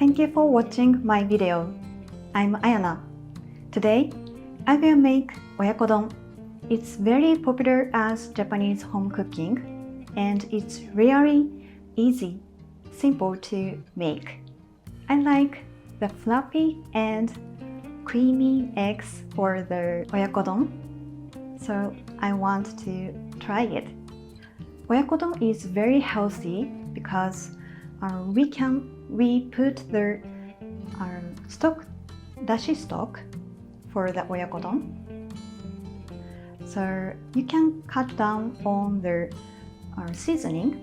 Thank you for watching my video. I'm AYANA. Today, I will make Oyakodon. It's very popular as Japanese home cooking, and it's really easy, simple to make. I like the fluffy and creamy eggs for the Oyakodon, so I want to try it. Oyakodon is very healthy because we put the dashi stock for the Oyakodon. So you can cut down on the seasoning,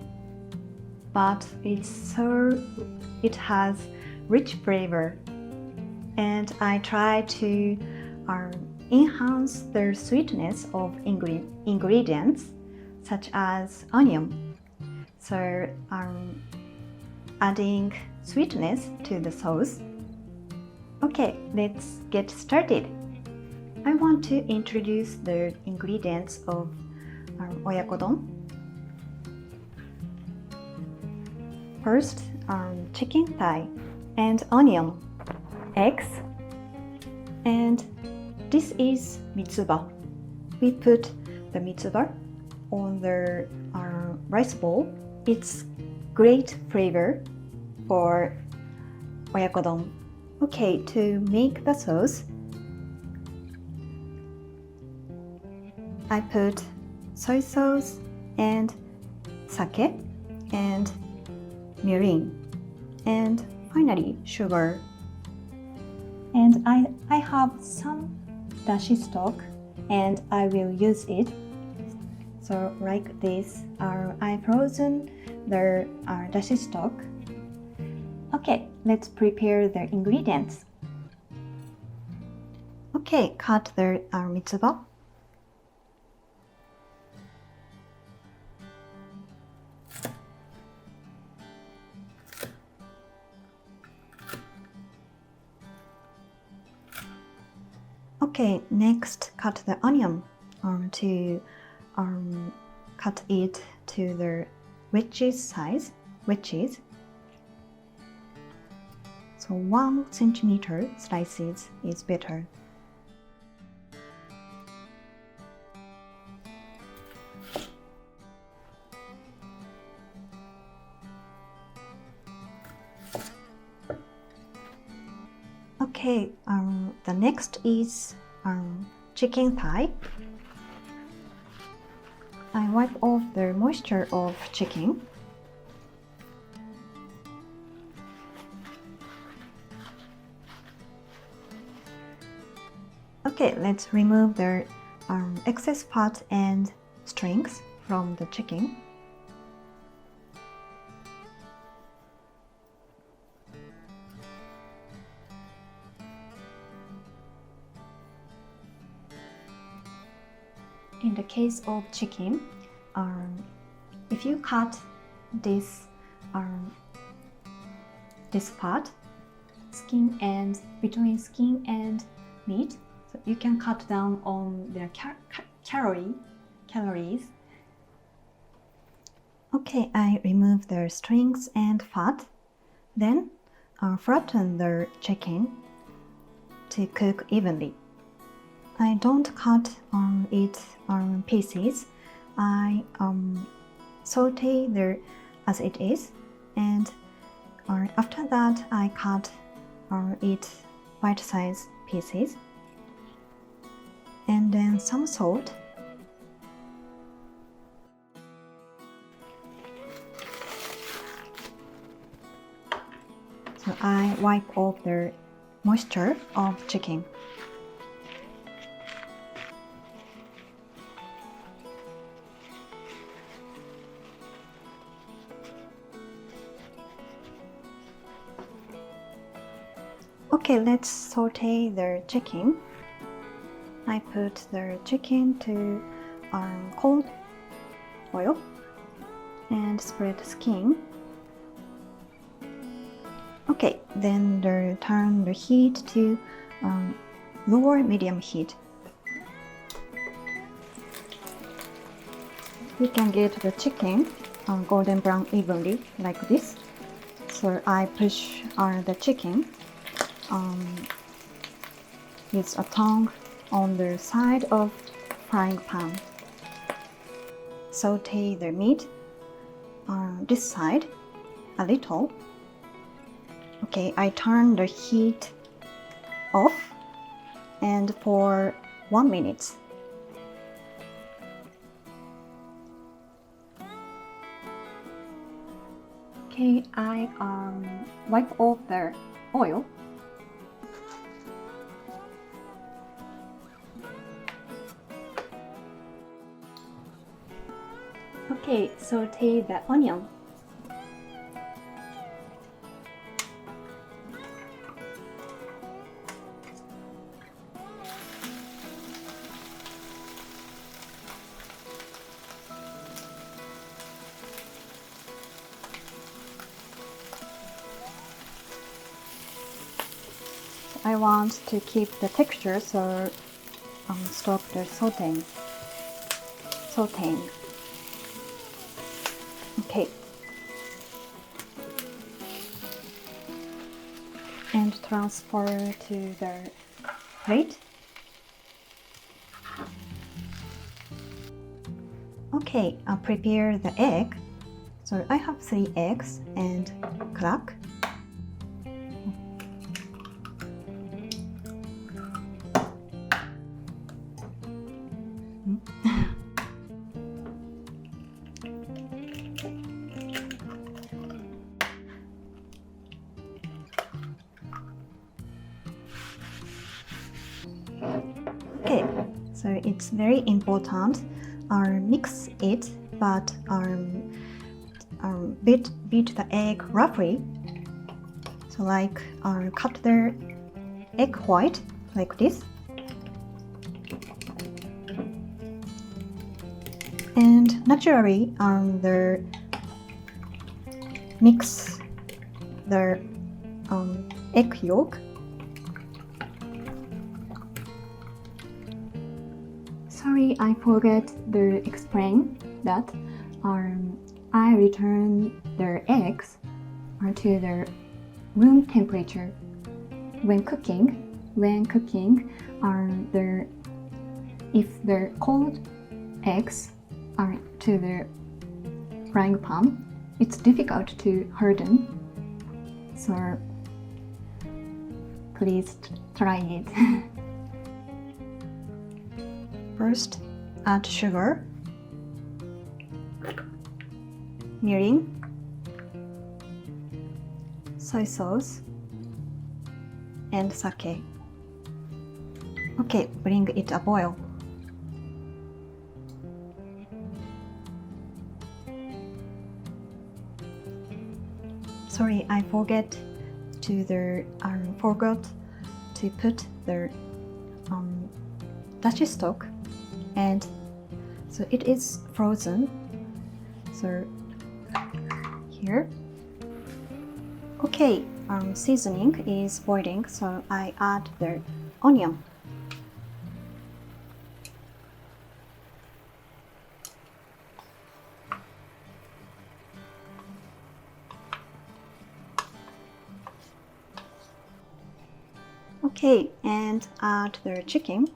but it has rich flavor, and I try to enhance the sweetness of ingredients such as onion. So adding sweetness to the sauce. Okay, let's get started. I want to introduce the ingredients of Oyakodon. First, chicken thigh and onion, eggs, and this is mitsuba. We put the mitsuba on the rice bowl. It's great flavor for Oyakodon. Okay, to make the sauce, I put soy sauce and sake and mirin, and finally sugar. And I have some dashi stock, and I will use it. So like this, I frozen the dashi stock. Okay, let's prepare the ingredients. Okay, cut the mitsuba. Okay, next cut the onion to cut it to the wedges size. So 1 centimeter slices is better. Okay, the next is chicken thigh. I wipe off the moisture of chicken. Okay, let's remove the excess fat and strings from the chicken. In the case of chicken, if you cut this part, between skin and meat, so you can cut down on the calories. Okay, I remove the strings and fat, then flatten the chicken to cook evenly. I don't cut it pieces. I saute as it is, and after that I cut it bite-sized pieces, and then some salt. So I wipe off the moisture of chicken. Okay, let's saute the chicken. I put the chicken to cold oil and spread the skin. Okay, then turn the heat to lower medium heat. You can get the chicken golden brown evenly like this. So I push the chicken with a tongue on the side of frying pan. Saute the meat on this side a little. Okay, I turn the heat off and for 1 minute. Okay, I wipe off the oil. Okay, saute the onion. I want to keep the texture, so stop the sautéing. Okay. And transfer to the plate. Okay, I'll prepare the egg. So I have 3 eggs and crack. Okay, so it's very important. Mix it, but beat the egg roughly. So like cut the egg white like this, and naturally the mix the egg yolk. Sorry, I forgot to explain that I return the eggs to the room temperature when cooking. If the cold eggs are to the frying pan, it's difficult to harden. So please try it. First, add sugar, mirin, soy sauce, and sake. Okay, bring it a boil. Sorry, I forgot to put the dashi stock, and so it is frozen. So here. Okay, seasoning is boiling, so I add the onion. Okay, and add the chicken.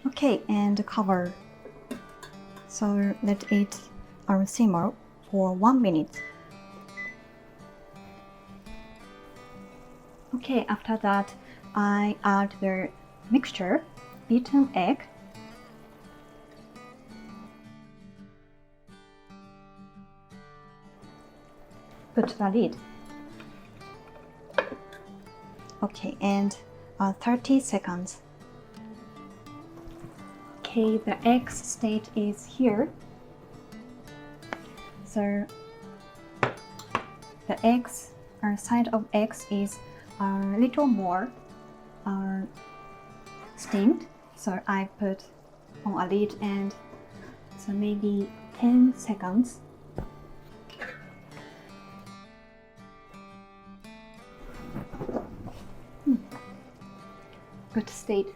Okay, and cover. So let it simmer for 1 minute. Okay, after that, I add the mixture, beaten egg, put the lid. Okay, and 30 seconds. Okay, the egg state is here. So the eggs, side of eggs is a little more steamed. So I put on a lid, and so maybe 10 seconds. put state.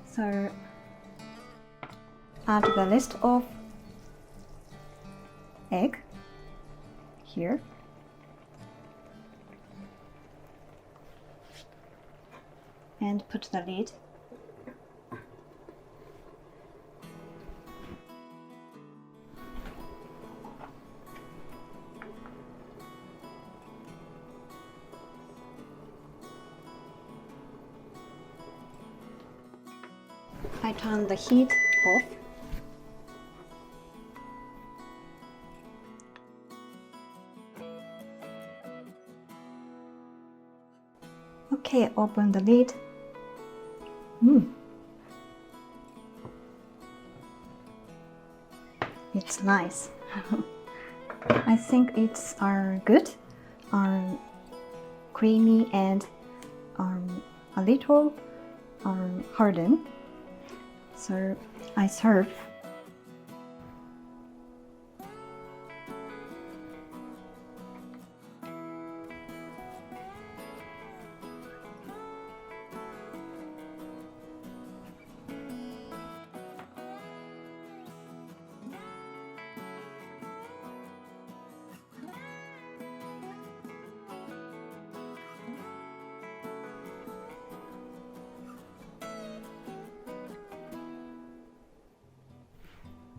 So add the rest of egg here. And put the lid. I turn the heat off. Okay, open the lid. It's nice. I think it's good, creamy and a little hardened. So I serve.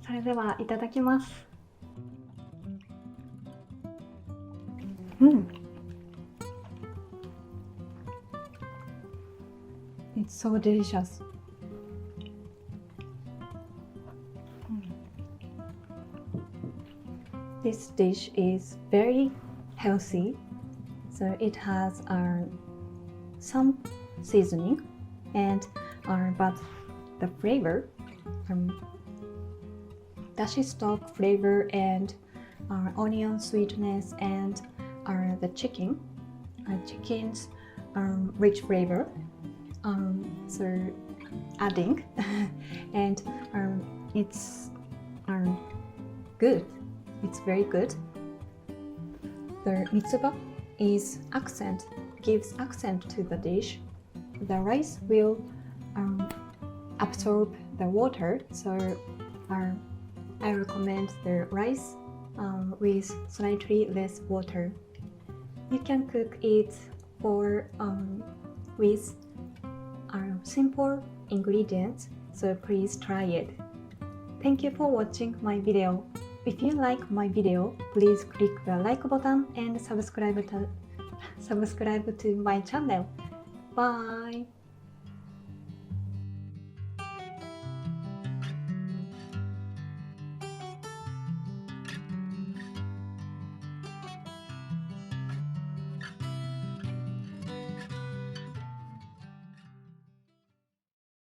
それではいただきます。It's so delicious. This dish is very healthy, so it has some seasoning and but the flavor dashi stock flavor and onion sweetness and the chicken's rich flavor, so adding and it's good. It's very good. The mitsuba gives accent to the dish. The rice will absorb the water, so I recommend the rice with slightly less water. You can cook it with simple ingredients, so please try it. Thank you for watching my video. If you like my video, please click the like button and subscribe to my channel. Bye!